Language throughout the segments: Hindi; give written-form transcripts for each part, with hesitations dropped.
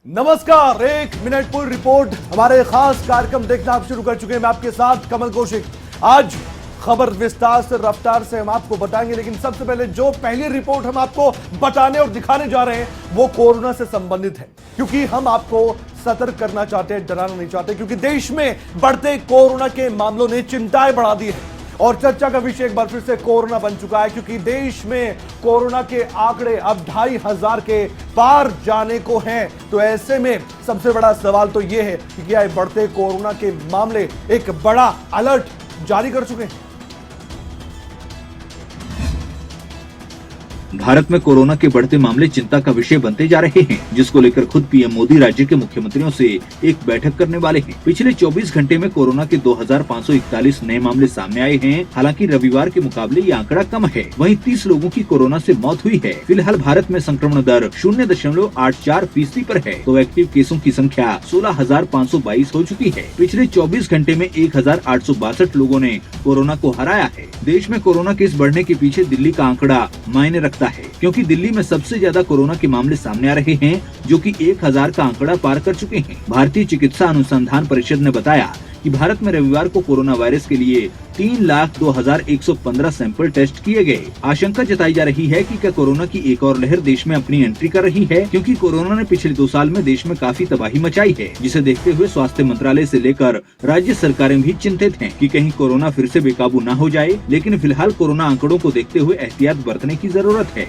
नमस्कार, एक मिनट पूरी रिपोर्ट हमारे खास कार्यक्रम देखना आप शुरू कर चुके हैं। मैं आपके साथ कमल कौशिक। आज खबर विस्तार से रफ्तार से हम आपको बताएंगे, लेकिन सबसे पहले जो पहली रिपोर्ट हम आपको बताने और दिखाने जा रहे हैं वो कोरोना से संबंधित है, क्योंकि हम आपको सतर्क करना चाहते हैं, डराना नहीं चाहते, क्योंकि देश में बढ़ते कोरोना के मामलों ने चिंताएं बढ़ा दी है और चर्चा का विषय एक बार फिर से कोरोना बन चुका है, क्योंकि देश में कोरोना के आंकड़े अब 2500 के पार जाने को हैं। तो ऐसे में सबसे बड़ा सवाल तो यह है कि क्या बढ़ते कोरोना के मामले एक बड़ा अलर्ट जारी कर चुके हैं। भारत में कोरोना के बढ़ते मामले चिंता का विषय बनते जा रहे हैं, जिसको लेकर खुद पीएम मोदी राज्य के मुख्यमंत्रियों से एक बैठक करने वाले हैं। पिछले 24 घंटे में कोरोना के 2541 नए मामले सामने आए हैं। हालांकि रविवार के मुकाबले ये आंकड़ा कम है। वहीं 30 लोगों की कोरोना से मौत हुई है। फिलहाल भारत में संक्रमण दर 0.84% पर है, तो एक्टिव केसों की संख्या 16,522 हो चुकी है। पिछले 24 घंटे में 1,862 लोगों ने कोरोना को हराया है। देश में कोरोना केस बढ़ने के पीछे दिल्ली का आंकड़ा मायने रखता है, क्योंकि दिल्ली में सबसे ज्यादा कोरोना के मामले सामने आ रहे हैं, जो कि 1000 का आंकड़ा पार कर चुके हैं। भारतीय चिकित्सा अनुसंधान परिषद ने बताया कि भारत में रविवार को कोरोना वायरस के लिए 3,02,115 सैंपल टेस्ट किए गए। आशंका जताई जा रही है कि क्या कोरोना की एक और लहर देश में अपनी एंट्री कर रही है, क्योंकि कोरोना ने पिछले 2 साल में देश में काफी तबाही मचाई है, जिसे देखते हुए स्वास्थ्य मंत्रालय से लेकर राज्य सरकारें भी चिंतित हैं कि कहीं कोरोना फिर से बेकाबू न हो जाए। लेकिन फिलहाल कोरोना आंकड़ों को देखते हुए एहतियात बरतने की जरूरत है।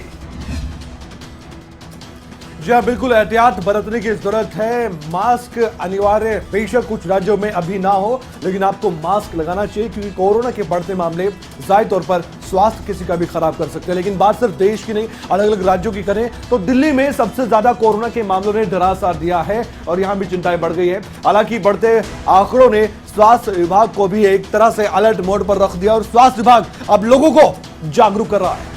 जी हाँ, बिल्कुल एहतियात बरतने की जरूरत है। मास्क अनिवार्य बेशक कुछ राज्यों में अभी ना हो, लेकिन आपको मास्क लगाना चाहिए, क्योंकि कोरोना के बढ़ते मामले जाहिर तौर पर स्वास्थ्य किसी का भी खराब कर सकते हैं। लेकिन बात सिर्फ देश की नहीं, अलग अलग राज्यों की करें तो दिल्ली में सबसे ज्यादा कोरोना के मामलों ने डरा सा दिया है और यहाँ भी चिंताएं बढ़ गई है। हालांकि बढ़ते आंकड़ों ने स्वास्थ्य विभाग को भी एक तरह से अलर्ट मोड पर रख दिया और स्वास्थ्य विभाग अब लोगों को जागरूक कर रहा है।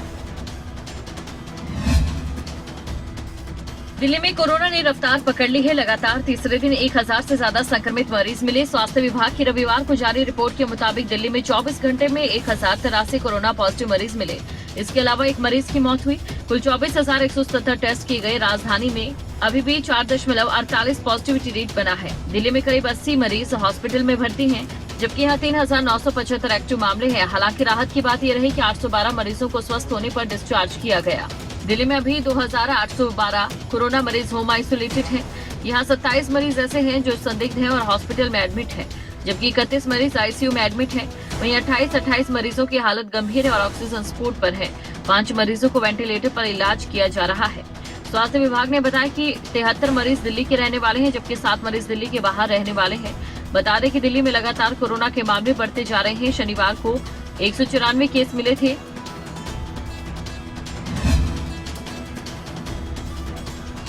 दिल्ली में कोरोना ने रफ्तार पकड़ ली है। लगातार तीसरे दिन 1000 से ज्यादा संक्रमित मरीज मिले। स्वास्थ्य विभाग की रविवार को जारी रिपोर्ट के मुताबिक दिल्ली में 24 घंटे में 1083 कोरोना पॉजिटिव मरीज मिले। इसके अलावा एक मरीज की मौत हुई। कुल 24,177 टेस्ट किए गए। राजधानी में अभी भी 4.48 पॉजिटिविटी रेट बना है। दिल्ली में करीब 80 मरीज हॉस्पिटल में भर्ती हैं, जबकि यहाँ 3,975 एक्टिव मामले हैं। हालांकि राहत की बात यह रही कि 812 मरीजों को स्वस्थ होने पर डिस्चार्ज किया गया। दिल्ली में अभी 2812 कोरोना मरीज होम आइसोलेटेड हैं। यहाँ 27 मरीज ऐसे हैं जो संदिग्ध हैं और हॉस्पिटल में एडमिट हैं, जबकि 31 मरीज आईसीयू में एडमिट हैं। वहीं 28 मरीजों की हालत गंभीर है और ऑक्सीजन सपोर्ट पर है। 5 मरीजों को वेंटिलेटर पर इलाज किया जा रहा है। स्वास्थ्य विभाग ने बताया कि 73 मरीज दिल्ली के रहने वाले हैं, जबकि 7 मरीज दिल्ली के बाहर रहने वाले हैं। बता दें कि दिल्ली में लगातार कोरोना के मामले बढ़ते जा रहे हैं। शनिवार को 194 केस मिले थे।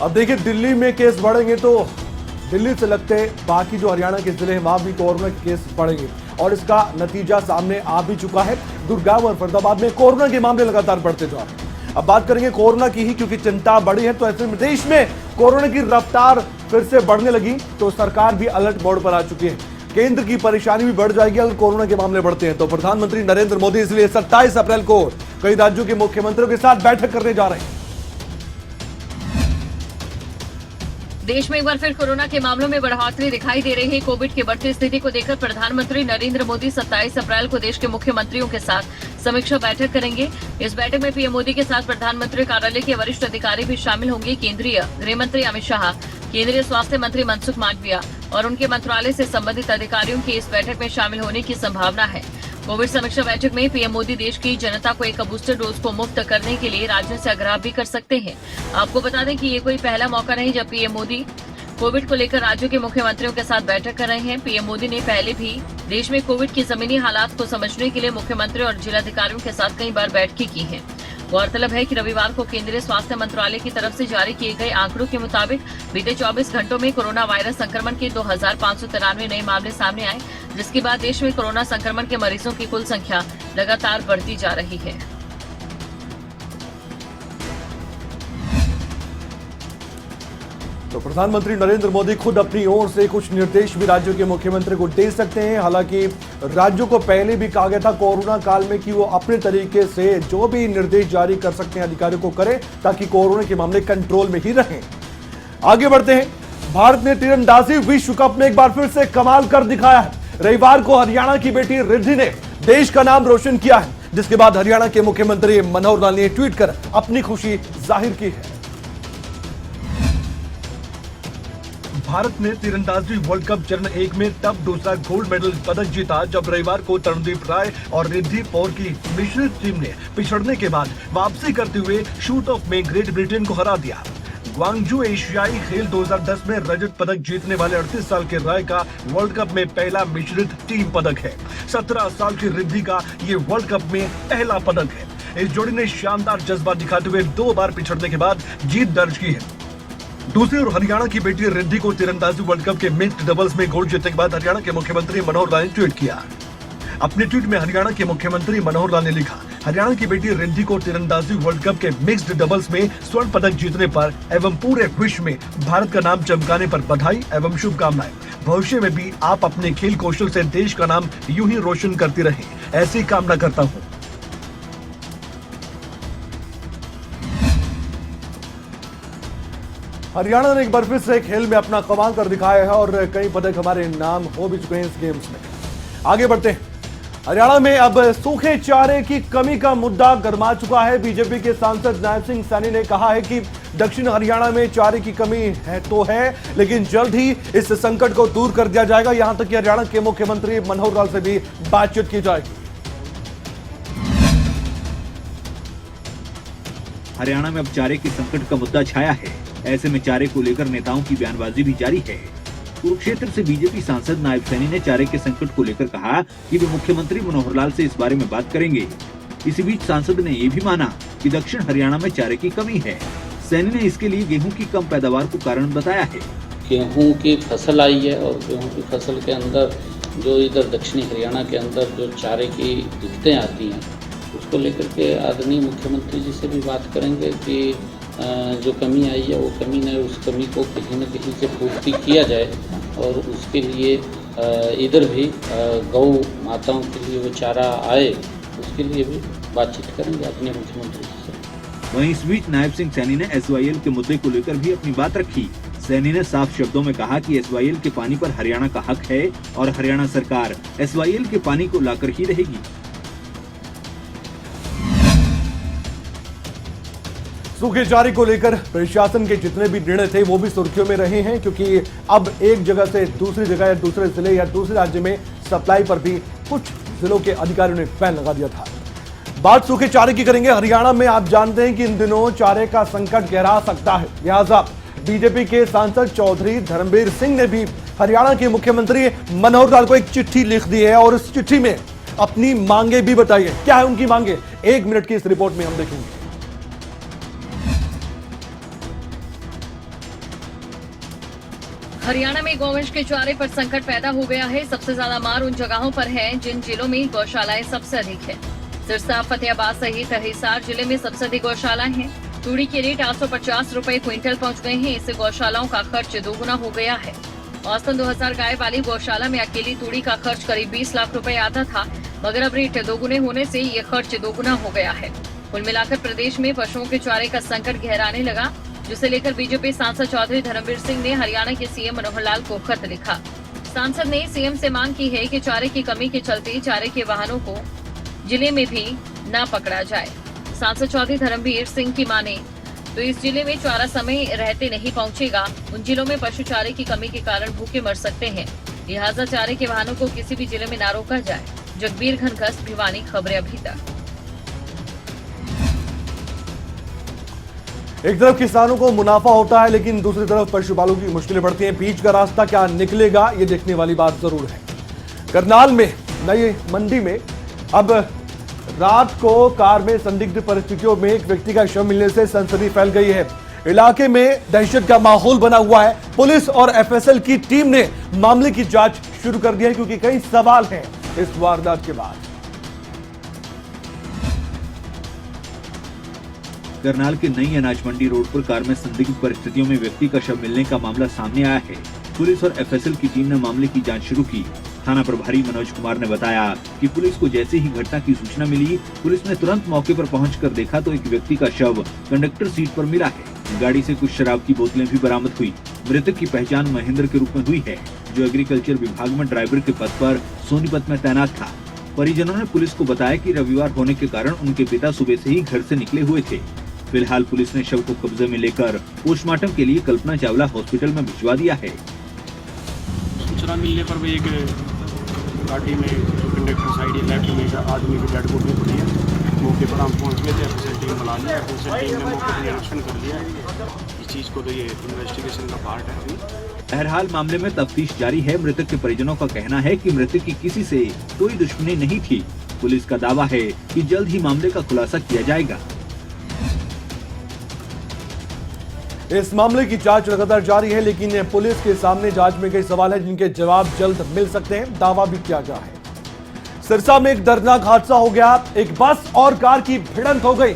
अब देखिए, दिल्ली में केस बढ़ेंगे तो दिल्ली से लगते बाकी जो हरियाणा के जिले हैं वहां भी कोरोना के केस बढ़ेंगे और इसका नतीजा सामने आ भी चुका है। गुड़गांव और फरीदाबाद में कोरोना के मामले लगातार बढ़ते जा रहे हैं। अब बात करेंगे कोरोना की ही, क्योंकि चिंता बढ़ी है। तो ऐसे में देश में कोरोना की रफ्तार फिर से बढ़ने लगी तो सरकार भी अलर्ट मोड पर आ चुकी है। केंद्र की परेशानी भी बढ़ जाएगी अगर कोरोना के मामले बढ़ते हैं तो। प्रधानमंत्री नरेंद्र मोदी इसलिए 27 अप्रैल को कई राज्यों के मुख्यमंत्रियों के साथ बैठक करने जा रहे हैं। देश में एक बार फिर कोरोना के मामलों में बढ़ोतरी दिखाई दे रही है। कोविड की बढ़ती स्थिति को देखकर प्रधानमंत्री नरेंद्र मोदी 27 अप्रैल को देश के मुख्यमंत्रियों के साथ समीक्षा बैठक करेंगे। इस बैठक में पीएम मोदी के साथ प्रधानमंत्री कार्यालय के वरिष्ठ अधिकारी भी शामिल होंगे। केंद्रीय गृह मंत्री अमित शाह, केंद्रीय स्वास्थ्य मंत्री मनसुख मांडविया और उनके मंत्रालय से संबंधित अधिकारियों की इस बैठक में शामिल होने की संभावना है। कोविड समीक्षा बैठक में पीएम मोदी देश की जनता को एक बूस्टर डोज को मुफ्त करने के लिए राज्यों से आग्रह भी कर सकते हैं। आपको बता दें कि ये कोई पहला मौका नहीं जब पीएम मोदी कोविड को लेकर राज्यों के मुख्यमंत्रियों के साथ बैठक कर रहे हैं। पीएम मोदी ने पहले भी देश में कोविड की जमीनी हालात को समझने के लिए मुख्यमंत्री और जिलाधिकारियों के साथ कई बार बैठकें की हैं। गौरतलब है कि रविवार को केंद्रीय स्वास्थ्य मंत्रालय की तरफ से जारी किए गए आंकड़ों के मुताबिक बीते 24 घंटों में कोरोना वायरस संक्रमण के 2,593 नए मामले सामने आए, जिसके बाद देश में कोरोना संक्रमण के मरीजों की कुल संख्या लगातार बढ़ती जा रही है। तो प्रधानमंत्री नरेंद्र मोदी खुद अपनी ओर से कुछ निर्देश भी राज्यों के मुख्यमंत्री को दे सकते हैं। हालांकि राज्यों को पहले भी कहा गया था कोरोना काल में कि वो अपने तरीके से जो भी निर्देश जारी कर सकते हैं अधिकारियों को करें, ताकि कोरोना के मामले कंट्रोल में ही रहें। आगे बढ़ते हैं। भारत ने तीरंदाजी विश्व कप में एक बार फिर से कमाल कर दिखाया है। रविवार को हरियाणा की बेटी रिद्धि ने देश का नाम रोशन किया है, जिसके बाद हरियाणा के मुख्यमंत्री मनोहर लाल ने ट्वीट कर अपनी खुशी जाहिर की है। भारत ने तीरंदाजी वर्ल्ड कप चरण 1 में तब दूसरा गोल्ड मेडल पदक जीता जब रविवार को तरणदीप राय और रिद्धि पौर की मिश्रित टीम ने पिछड़ने के बाद वापसी करते हुए शूट ऑफ में ग्रेट ब्रिटेन को हरा दिया। ग्वांगजू एशियाई खेल 2010 में रजत पदक जीतने वाले 38 साल के राय का वर्ल्ड कप में पहला मिश्रित टीम पदक है। 17 साल की रिद्धि का ये वर्ल्ड कप में पहला पदक है। इस जोड़ी ने शानदार जज्बा दिखाते हुए 2 बार पिछड़ने के बाद जीत दर्ज की है। दूसरी ओर हरियाणा की बेटी रिद्धि को तीरंदाजी वर्ल्ड कप के मिक्स्ड डबल्स में गोल्ड जीतने के बाद हरियाणा के मुख्यमंत्री मनोहर लाल ने ट्वीट किया। अपने ट्वीट में हरियाणा के मुख्यमंत्री मनोहर लाल ने लिखा, हरियाणा की बेटी रिद्धि को तीरंदाजी वर्ल्ड कप के मिक्स्ड डबल्स में स्वर्ण पदक जीतने पर एवं पूरे विश्व में भारत का नाम चमकाने पर बधाई एवं शुभकामनाएं। भविष्य में भी आप अपने खेल कौशल से देश का नाम यूं ही रोशन करती रहें, ऐसी कामना करता हूं। हरियाणा ने एक बार फिर से खेल में अपना कमाल कर दिखाया है और कई पदक हमारे नाम हो भी चुके हैं इस गेम्स में। आगे बढ़ते हैं। हरियाणा में अब सूखे चारे की कमी का मुद्दा गर्मा चुका है। बीजेपी के सांसद नायब सिंह सैनी ने कहा है कि दक्षिण हरियाणा में चारे की कमी है तो है, लेकिन जल्द ही इस संकट को दूर कर दिया जाएगा। यहां तक कि हरियाणा के मुख्यमंत्री मनोहर लाल से भी बातचीत की जाएगी। हरियाणा में अब चारे के संकट का मुद्दा छाया है। ऐसे में चारे को लेकर नेताओं की बयानबाजी भी जारी है। कुरुक्षेत्र से बीजेपी सांसद नायब सैनी ने चारे के संकट को लेकर कहा कि वे मुख्यमंत्री मनोहर लाल से इस बारे में बात करेंगे। इसी बीच सांसद ने ये भी माना कि दक्षिण हरियाणा में चारे की कमी है। सैनी ने इसके लिए गेहूं की कम पैदावार को कारण बताया है। गेहूं की फसल आई है और गेहूं की फसल के अंदर जो इधर दक्षिणी हरियाणा के अंदर जो चारे की दिक्कतें आती हैं, उसको लेकर के आदरणीय मुख्यमंत्री जी से भी बात करेंगे कि जो कमी आई है वो कमी न उस कमी को कहीं न कहीं से पूर्ति किया जाए और उसके लिए इधर भी गौ माताओं के लिए वो चारा आए, उसके लिए भी बातचीत करेंगे अपने मुख्यमंत्री से। वहीं इस बीच नायब सिंह सैनी ने SYL के मुद्दे को लेकर भी अपनी बात रखी। सैनी ने साफ शब्दों में कहा कि SYL के पानी पर हरियाणा का हक है और हरियाणा सरकार SYL के पानी को लाकर ही रहेगी। सूखे चारे को लेकर प्रशासन के जितने भी निर्णय थे वो भी सुर्खियों में रहे हैं, क्योंकि अब एक जगह से दूसरी जगह या दूसरे जिले या दूसरे राज्य में सप्लाई पर भी कुछ जिलों के अधिकारियों ने बैन लगा दिया था। बात सूखे चारे की करेंगे। हरियाणा में आप जानते हैं कि इन दिनों चारे का संकट गहरा सकता है, लिहाजा बीजेपी के सांसद चौधरी धर्मवीर सिंह ने भी हरियाणा के मुख्यमंत्री मनोहर लाल को एक चिट्ठी लिख दी है और इस चिट्ठी में अपनी मांगे भी बताई है। क्या है उनकी मांगे, 1 मिनट की इस रिपोर्ट में हम देखेंगे। हरियाणा में गौवंश के चारे पर संकट पैदा हो गया है। सबसे ज्यादा मार उन जगहों पर है जिन जिलों में गौशालाएं सबसे अधिक है। सिरसा, फतेहाबाद सहित हिसार जिले में सबसे अधिक गौशालाएं हैं। तूड़ी के रेट 850 रुपए क्विंटल पहुंच गए हैं। इससे गौशालाओं का खर्च दोगुना हो गया है। औसतन 2000 गाय वाली गौशाला में अकेली तूड़ी का खर्च करीब 20 लाख रुपए आता था, मगर अब रेट दोगुने होने से ये खर्च दोगुना हो गया है। कुल मिलाकर प्रदेश में पशुओं के चारे का संकट गहराने लगा, जिसे लेकर बीजेपी सांसद चौधरी धर्मवीर सिंह ने हरियाणा के सीएम मनोहर लाल को खत लिखा। सांसद ने सीएम से मांग की है कि चारे की कमी के चलते चारे के वाहनों को जिले में भी न पकड़ा जाए। सांसद चौधरी धर्मवीर सिंह की माने तो इस जिले में चारा समय रहते नहीं पहुंचेगा। उन जिलों में पशु चारे की कमी के कारण भूखे मर सकते हैं, लिहाजा चारे के वाहनों को किसी भी जिले में न रोका जाए। जगबीर घनघस, भिवानी, खबरें अभी तक। एक तरफ किसानों को मुनाफा होता है, लेकिन दूसरी तरफ पशुपालकों की मुश्किलें बढ़ती हैं। बीच का रास्ता क्या निकलेगा, ये देखने वाली बात जरूर है। करनाल में नई मंडी में अब रात को कार में संदिग्ध परिस्थितियों में एक व्यक्ति का शव मिलने से सनसनी फैल गई है। इलाके में दहशत का माहौल बना हुआ है। पुलिस और FSL की टीम ने मामले की जांच शुरू कर दी है, क्योंकि कई सवाल हैं इस वारदात के बाद। करनाल के नई अनाज मंडी रोड पर कार में संदिग्ध परिस्थितियों में व्यक्ति का शव मिलने का मामला सामने आया है। पुलिस और FSL की टीम ने मामले की जांच शुरू की। थाना प्रभारी मनोज कुमार ने बताया कि पुलिस को जैसे ही घटना की सूचना मिली, पुलिस ने तुरंत मौके पर पहुंचकर देखा तो एक व्यक्ति का शव कंडक्टर सीट पर मिला है। गाड़ी से कुछ शराब की बोतलें भी बरामद हुई। मृतक की पहचान महेंद्र के रूप में हुई है, जो एग्रीकल्चर विभाग में ड्राइवर के पद पर सोनीपत में तैनात था। परिजनों ने पुलिस को बताया कि रविवार होने के कारण उनके पिता सुबह से ही घर से निकले हुए थे। फिलहाल पुलिस ने शव को कब्जे में लेकर पोस्टमार्टम के लिए कल्पना चावला हॉस्पिटल में भिजवा दिया है। सूचना मिलने पर भी एक गाड़ी में जो कंडक्टर साइड लेफ्ट में आदमी की डेड बॉडी पड़ी है। मौके पर हम पहुंच गए थे, एफएसएल टीम बुला लिया, एफएसएल टीम ने मौके पर निरीक्षण कर लिया। इस चीज़ को तो ये इन्वेस्टिगेशन का पार्ट है। बहरहाल मामले में तफ्तीश जारी है। मृतक के परिजनों का कहना है कि मृतक की किसी से कोई दुश्मनी नहीं थी। पुलिस का दावा है कि जल्द ही मामले का खुलासा किया जाएगा। इस मामले की जांच लगातार जारी है, लेकिन पुलिस के सामने जांच में कई सवाल हैं जिनके जवाब जल्द मिल सकते हैं। दावा भी किया गया है। सिरसा में एक दर्दनाक हादसा हो गया। एक बस और कार की भिड़ंत हो गई।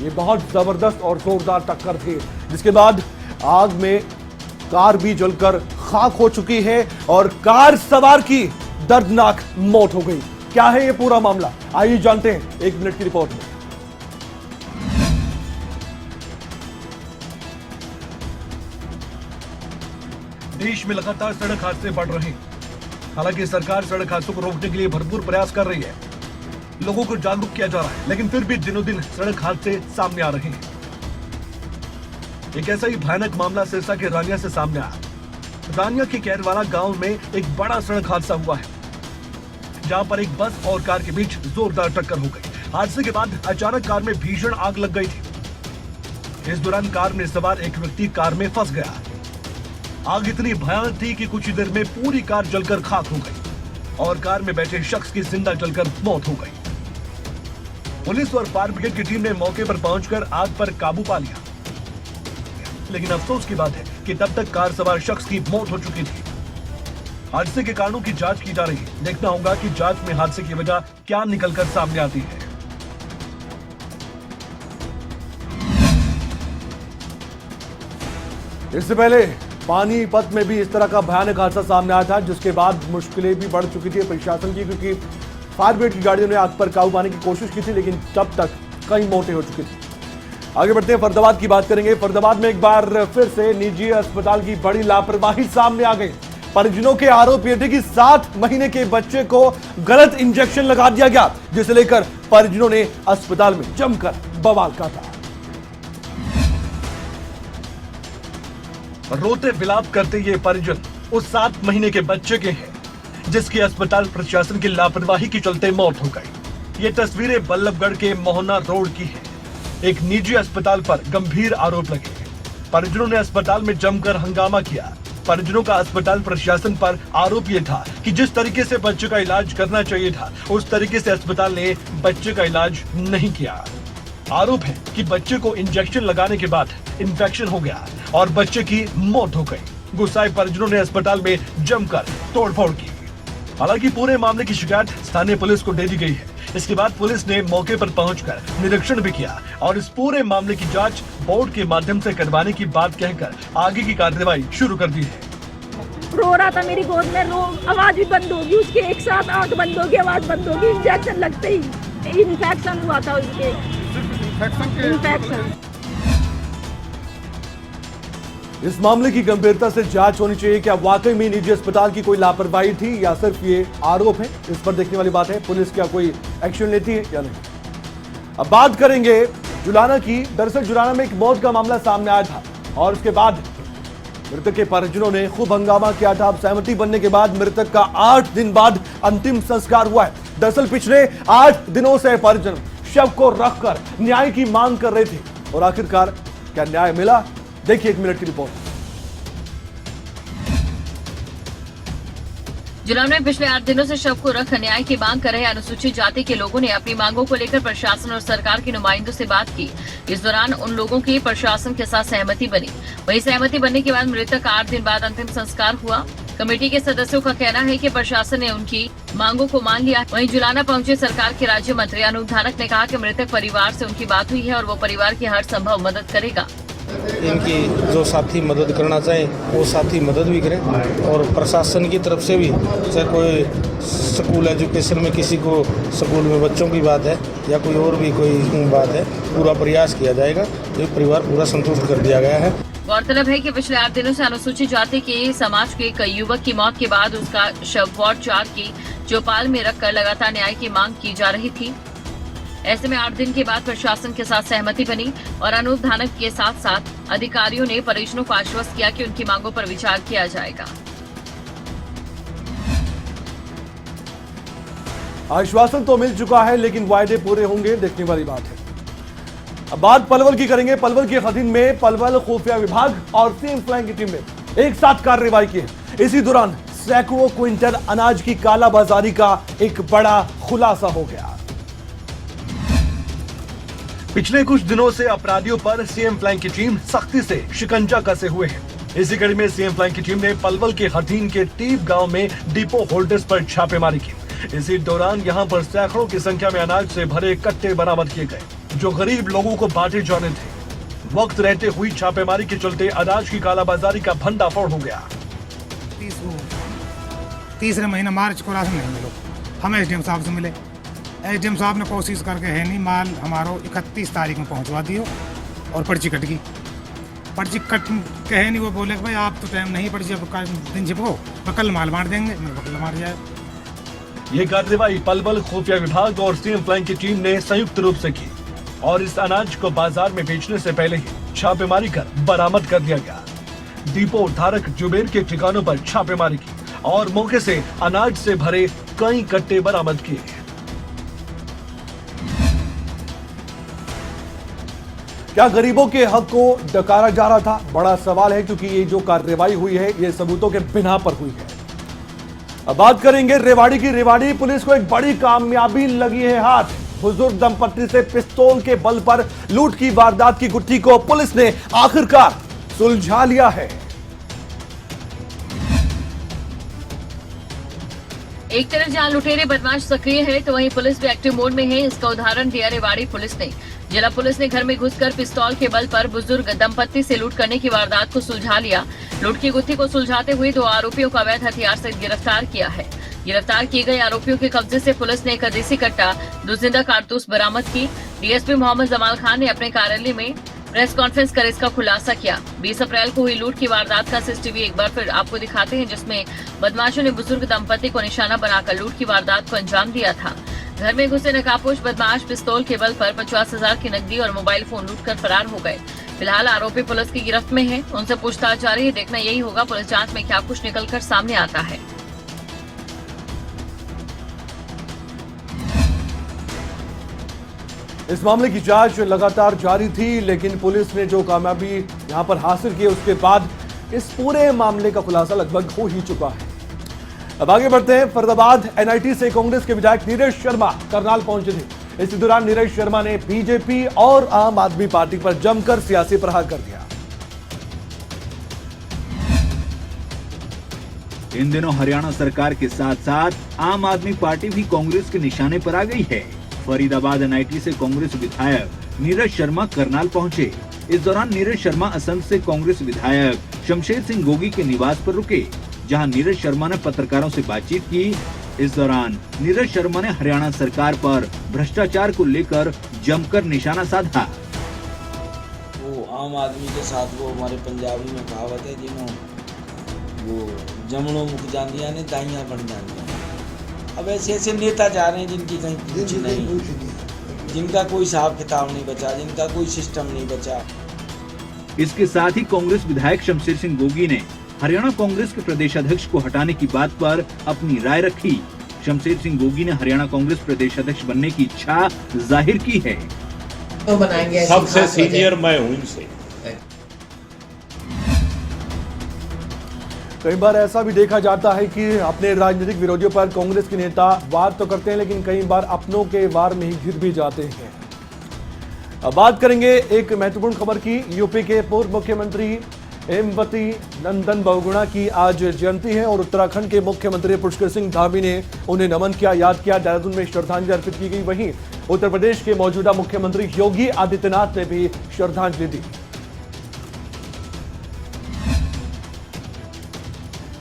ये बहुत जबरदस्त और जोरदार टक्कर थी, जिसके बाद आग में कार भी जलकर खाक हो चुकी है और कार सवार की दर्दनाक मौत हो गई। क्या है ये पूरा मामला, आइए जानते हैं 1 मिनट की रिपोर्ट में। देश में लगातार सड़क हादसे बढ़ रहे हैं। हालांकि सरकार सड़क हादसों को रोकने के लिए भरपूर प्रयास कर रही है, लोगों को जागरूक किया जा रहा है, लेकिन फिर भी दिनों दिन सड़क हादसे सामने आ रहे हैं। एक ऐसा ही भयानक मामला सिरसा के रानिया से सामने आया। रानिया के कैरवाला गांव में एक बड़ा सड़क हादसा हुआ है, जहां पर एक बस और कार के बीच जोरदार टक्कर हो गई। हादसे के बाद अचानक कार में भीषण आग लग गई थी। इस दौरान कार में सवार एक व्यक्ति कार में फंस गया। आग इतनी भयानक थी कि कुछ ही देर में पूरी कार जलकर खाक हो गई और कार में बैठे शख्स की जिंदा जलकर मौत हो गई। पुलिस और फायर ब्रिगेड की टीम ने मौके पर पहुंचकर आग पर काबू पा लिया, लेकिन अफसोस की बात है कि तब तक कार सवार शख्स की मौत हो चुकी थी। हादसे के कारणों की जांच की जा रही है। देखना होगा कि जांच में हादसे की वजह क्या निकलकर सामने आती है। इससे पहले पानीपत में भी इस तरह का भयानक हादसा सामने आया था, जिसके बाद मुश्किलें भी बढ़ चुकी थी प्रशासन की, क्योंकि फायर ब्रिगेड की गाड़ियों ने आग पर काबू पाने की कोशिश की थी, लेकिन तब तक कई मौतें हो चुकी थी। आगे बढ़ते हैं, फरीदाबाद की बात करेंगे। फरीदाबाद में एक बार फिर से निजी अस्पताल की बड़ी लापरवाही सामने आ गई। परिजनों के आरोप ये थे कि 7 महीने के बच्चे को गलत इंजेक्शन लगा दिया गया, जिसे लेकर परिजनों ने अस्पताल में जमकर बवाल काटा। रोते विलाप करते ये परिजन उस 7 महीने के बच्चे के हैं, जिसकी अस्पताल प्रशासन की लापरवाही के चलते मौत हो गई। ये तस्वीरें बल्लभगढ़ के मोहना रोड की है। एक निजी अस्पताल पर गंभीर आरोप लगे। परिजनों ने अस्पताल में जमकर हंगामा किया। परिजनों का अस्पताल प्रशासन पर आरोप ये था कि जिस तरीके से बच्चे का इलाज करना चाहिए था, उस तरीके से अस्पताल ने बच्चे का इलाज नहीं किया। आरोप है कि बच्चे को इंजेक्शन लगाने के बाद इन्फेक्शन हो गया और बच्चे की मौत हो गई। गुस्साए परिजनों ने अस्पताल में जमकर तोड़फोड़ की। हालांकि पूरे मामले की शिकायत स्थानीय पुलिस को दे दी गई है। इसके बाद पुलिस ने मौके पर पहुंचकर निरीक्षण भी किया और इस पूरे मामले की जांच बोर्ड के माध्यम से करवाने की बात कहकर आगे की कार्रवाई शुरू कर दी है। रो रहा था मेरी गोद में, आवाज भी बंद होगी उसके, एक साथ आंख बंद होगी, आवाज बंद होगी। इंजेक्शन लगते ही इन्फेक्शन हुआ था उसके। इन्फेक्शन। इस मामले की गंभीरता से जांच होनी चाहिए। क्या वाकई में निजी अस्पताल की कोई लापरवाही थी या सिर्फ ये आरोप है? इस पर देखने वाली बात है, पुलिस क्या कोई एक्शन लेती है या नहीं। अब बात करेंगे जुलाना की। दरअसल जुलाना में एक मौत का मामला सामने आया था और उसके बाद मृतक के परिजनों ने खूब हंगामा किया था। अब सहमति बनने के बाद मृतक का 8 दिन बाद अंतिम संस्कार हुआ है। दरअसल पिछले 8 दिनों से परिजन शव को रखकर न्याय की मांग कर रहे थे और आखिरकार क्या न्याय मिला? देखिए 1 मिनट की रिपोर्ट। जुलाना में पिछले 8 दिनों से शव को रख न्याय की मांग कर रहे अनुसूचित जाति के लोगों ने अपनी मांगों को लेकर प्रशासन और सरकार के नुमाइंदों से बात की। इस दौरान उन लोगों की प्रशासन के साथ सहमति बनी। वहीं सहमति बनने के बाद मृतक का 8 दिन बाद अंतिम संस्कार हुआ। कमेटी के सदस्यों का कहना है कि प्रशासन ने उनकी मांगों को मान लिया। वहीं जुलाना पहुंचे सरकार के राज्य मंत्री अनूप धानक ने कहा कि मृतक परिवार से उनकी बात हुई है और वो परिवार की हर संभव मदद करेगा। इनकी जो साथी मदद करना चाहे वो साथी मदद भी करें और प्रशासन की तरफ से भी, चाहे कोई स्कूल एजुकेशन में किसी को स्कूल में बच्चों की बात है या कोई और भी कोई बात है, पूरा प्रयास किया जाएगा। ये परिवार पूरा संतुष्ट कर दिया गया है। गौरतलब है कि पिछले 8 दिनों से अनुसूचित जाति के समाज के एक युवक की मौत के बाद उसका शव वार्ड 4 की चौपाल में रखकर लगातार न्याय की मांग की जा रही थी। ऐसे में 8 दिन के बाद प्रशासन के साथ सहमति बनी और अनूप धानक के साथ साथ अधिकारियों ने परिजनों को आश्वस्त किया कि उनकी मांगों पर विचार किया जाएगा। आश्वासन तो मिल चुका है, लेकिन वायदे पूरे होंगे, देखने वाली बात है। अब बात पलवल की करेंगे। पलवल के खदीन में पलवल खुफिया विभाग और सीएम फ्लैंक की टीम ने एक साथ कार्रवाई की है। इसी दौरान सैकड़ों क्विंटल अनाज की कालाबाजारी का एक बड़ा खुलासा हो गया। पिछले कुछ दिनों से अपराधियों पर सीएम फ्लैंक की टीम सख्ती से शिकंजा कसे हुए है। इसी कड़ी में सीएम फ्लैंक की टीम ने पलवल के खदीन के टीप गांव में डिपो होल्डर्स पर छापेमारी की। इसी दौरान यहां पर सैकड़ों की संख्या में अनाज से भरे कट्टे बरामद किए गए, जो गरीब लोगों को बांटे जाने थे। वक्त रहते हुई छापेमारी के चलते अनाज की कालाबाजारी का भंडाफोड़ हो गया। तीसरे महीने मार्च को राशन नहीं मिलो, हम एसडीएम साहब से मिले। एसडीएम साहब ने कोशिश करके है नहीं, माल हमारो 31 तारीख में पहुंचवा दियो और पर्ची कट गई। पर्ची कट के है नहीं, वो बोले कि भाई आप तो टाइम नहीं, पर्ची दिन छिपको, कल माल बांट देंगे। कल मार जाए। ये कार्रवाई पलवल खुफिया विभाग और सीएम फ्लैंक की टीम ने संयुक्त रूप से की और इस अनाज को बाजार में बेचने से पहले ही छापेमारी कर बरामद कर दिया गया। डिपो धारक जुबेर के ठिकानों पर छापेमारी की और मौके से अनाज से भरे कई कट्टे बरामद किए। क्या गरीबों के हक को डकारा जा रहा था? बड़ा सवाल है, क्योंकि ये जो कार्रवाई हुई है ये सबूतों के बिना पर हुई है। अब बात करेंगे रेवाड़ी की। रेवाड़ी पुलिस को एक बड़ी कामयाबी लगी है हाथ। बुजुर्ग दंपत्ति से पिस्तौल के बल पर लूट की वारदात की गुत्थी को पुलिस ने आखिरकार सुलझा लिया है। एक तरफ जहां लुटेरे बदमाश सक्रिय है, तो वहीं पुलिस भी एक्टिव मोड में है। इसका उदाहरण दिया रेवाड़ी पुलिस ने। जिला पुलिस ने घर में घुसकर पिस्तौल के बल पर बुजुर्ग दंपत्ति से लूट करने की वारदात को सुलझा लिया। लूट की गुत्थी को सुलझाते हुए 2 आरोपियों को अवैध हथियार से गिरफ्तार किया है। गिरफ्तार किए गए आरोपियों के कब्जे से पुलिस ने एक देसी कट्टा, 2 जिंदा कारतूस बरामद की। डीएसपी मोहम्मद जमाल खान ने अपने कार्यालय में प्रेस कॉन्फ्रेंस कर इसका खुलासा किया। 20 अप्रैल को हुई लूट की वारदात का सीसीटीवी एक बार फिर आपको दिखाते हैं, जिसमें बदमाशों ने बुजुर्ग दंपति को निशाना बनाकर लूट की वारदात को अंजाम दिया था। घर में घुसे नकाबपोश बदमाश पिस्तौल के बल पर 50,000 की नकदी और मोबाइल फोन लूटकर फरार हो गए। फिलहाल आरोपी पुलिस की गिरफ्त में है, उनसे पूछताछ जारी है। देखना यही होगा पुलिस जांच में क्या कुछ निकलकर सामने आता है। इस मामले की जांच लगातार जारी थी, लेकिन पुलिस ने जो कामयाबी यहां पर हासिल की, उसके बाद इस पूरे मामले का खुलासा लगभग हो ही चुका है। अब आगे बढ़ते हैं। फरीदाबाद एनआईटी से कांग्रेस के विधायक नीरज शर्मा करनाल पहुंचे थे। इसी दौरान नीरज शर्मा ने बीजेपी और आम आदमी पार्टी पर जमकर सियासी प्रहार कर दिया। इन दिनों हरियाणा सरकार के साथ साथ आम आदमी पार्टी भी कांग्रेस के निशाने पर आ गई है। फरीदाबाद एनआईटी से कांग्रेस विधायक नीरज शर्मा करनाल पहुंचे। इस दौरान नीरज शर्मा असंध से कांग्रेस विधायक शमशेर सिंह गोगी के निवास पर रुके, जहां नीरज शर्मा ने पत्रकारों से बातचीत की। इस दौरान नीरज शर्मा ने हरियाणा सरकार पर भ्रष्टाचार को लेकर जमकर निशाना साधा। वो आम आदमी के साथ, वो हमारे पंजाबी में कहावत है, जिन्हों वो जमनों मुक जानिया ने दाइयां बन जानिया। अब ऐसे ऐसे नेता जा रहे हैं जिनकी कहीं पूछ नहीं, जिनका कोई हिसाब किताब नहीं बचा, जिनका कोई सिस्टम नहीं बचा। इसके साथ ही कांग्रेस विधायक शमशेर सिंह गोगी ने हरियाणा कांग्रेस के प्रदेश अध्यक्ष को हटाने की बात पर अपनी राय रखी। शमशेर सिंह गोगी ने हरियाणा कांग्रेस प्रदेश अध्यक्ष बनने की इच्छा जाहिर की है। तो बनाएंगे, सबसे सीनियर मैं हूं इनसे। कई बार ऐसा भी देखा जाता है कि अपने राजनीतिक विरोधियों पर कांग्रेस के नेता वार तो करते हैं, लेकिन कई बार अपनों के वार में ही गिर भी जाते हैं। अब बात करेंगे एक महत्वपूर्ण खबर की। यूपी के पूर्व मुख्यमंत्री हेमवती नंदन बहुगुणा की आज जयंती है और उत्तराखंड के मुख्यमंत्री पुष्कर सिंह धामी ने उन्हें नमन किया, याद किया। देहरादून में श्रद्धांजलि अर्पित की गई। वहीं उत्तर प्रदेश के मौजूदा मुख्यमंत्री योगी आदित्यनाथ ने भी श्रद्धांजलि दी।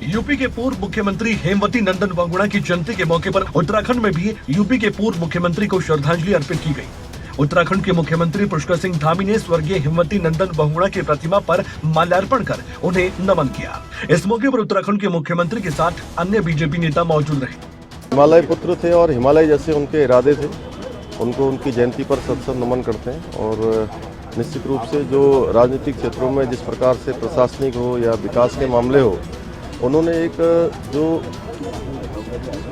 यूपी के पूर्व मुख्यमंत्री हेमवती नंदन बहुगुणा की जयंती के मौके पर उत्तराखंड में भी यूपी के पूर्व मुख्यमंत्री को श्रद्धांजलि अर्पित की गई। उत्तराखंड के मुख्यमंत्री पुष्कर सिंह धामी ने स्वर्गीय हिमवती नंदन बहुगुणा की प्रतिमा पर माल्यार्पण कर उन्हें नमन किया। इस मौके पर उत्तराखंड के मुख्यमंत्री के साथ अन्य बीजेपी नेता मौजूद रहे। हिमालय पुत्र थे और हिमालय जैसे उनके इरादे थे, उनको उनकी जयंती पर सत नमन करते हैं। और निश्चित रूप से जो राजनीतिक क्षेत्रों में जिस प्रकार से प्रशासनिक हो या विकास के मामले हो, उन्होंने एक जो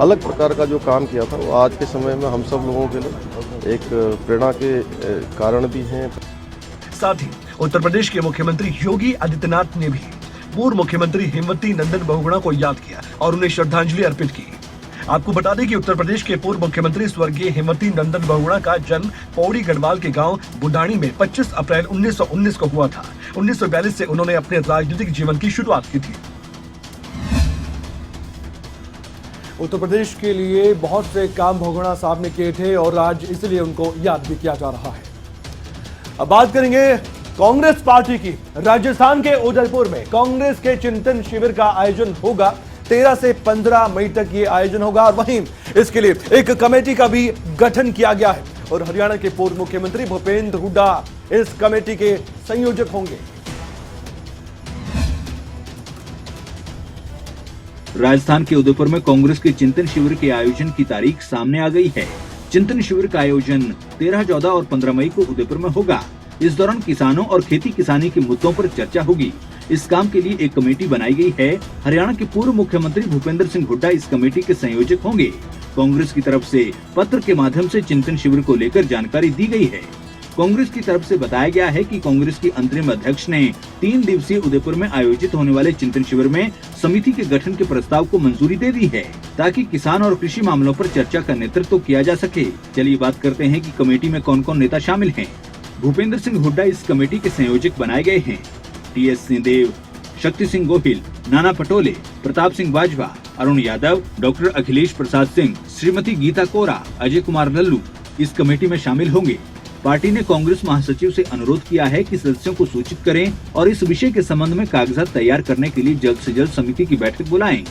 अलग प्रकार का जो काम किया था वो आज के समय में हम सब लोगों के लिए एक प्रेरणा के कारण भी हैं। साथ ही उत्तर प्रदेश के मुख्यमंत्री योगी आदित्यनाथ ने भी पूर्व मुख्यमंत्री हिमवती नंदन बहुगुणा को याद किया और उन्हें श्रद्धांजलि अर्पित की। आपको बता दें कि उत्तर प्रदेश के पूर्व मुख्यमंत्री स्वर्गीय हिमवती नंदन बहुगुणा का जन्म पौड़ी गढ़वाल के गांव बुडाणी में 25 अप्रैल 1919 को हुआ था। 1942 से उन्होंने अपने राजनीतिक जीवन की शुरुआत की थी। उत्तर प्रदेश के लिए बहुत से काम बहुगुणा साहब ने किए थे और आज इसलिए उनको याद भी किया जा रहा है। अब बात करेंगे कांग्रेस पार्टी की। राजस्थान के उदयपुर में कांग्रेस के चिंतन शिविर का आयोजन होगा। 13 से 15 मई तक ये आयोजन होगा और वहीं इसके लिए एक कमेटी का भी गठन किया गया है और हरियाणा के पूर्व मुख्यमंत्री भूपेंद्र हुड्डा इस कमेटी के संयोजक होंगे। राजस्थान के उदयपुर में कांग्रेस के चिंतन शिविर के आयोजन की तारीख सामने आ गई है। चिंतन शिविर का आयोजन 13, 14 और 15 मई को उदयपुर में होगा। इस दौरान किसानों और खेती किसानी के मुद्दों पर चर्चा होगी। इस काम के लिए एक कमेटी बनाई गई है। हरियाणा के पूर्व मुख्यमंत्री भूपेंद्र सिंह हुड्डा इस कमेटी के संयोजक होंगे। कांग्रेस की तरफ से पत्र के माध्यम से चिंतन शिविर को लेकर जानकारी दी गई है। कांग्रेस की तरफ से बताया गया है कि कांग्रेस की अंतरिम अध्यक्ष ने 3 दिवसीय उदयपुर में आयोजित होने वाले चिंतन शिविर में समिति के गठन के प्रस्ताव को मंजूरी दे दी है ताकि किसान और कृषि मामलों पर चर्चा का नेतृत्व किया जा सके। चलिए बात करते हैं कि कमेटी में कौन कौन नेता शामिल हैं। भूपेंद्र सिंह हुड्डा इस कमेटी के संयोजक बनाए गए हैं। टी.एस. सिंहदेव, शक्ति सिंह गोहिल, नाना पटोले, प्रताप सिंह बाजवा, अरुण यादव, डॉक्टर अखिलेश प्रसाद सिंह, श्रीमती गीता कोरा, अजय कुमार लल्लू इस कमेटी में शामिल होंगे। पार्टी ने कांग्रेस महासचिव से अनुरोध किया है कि सदस्यों को सूचित करें और इस विषय के संबंध में कागजात तैयार करने के लिए जल्द से जल्द समिति की बैठक बुलाएं।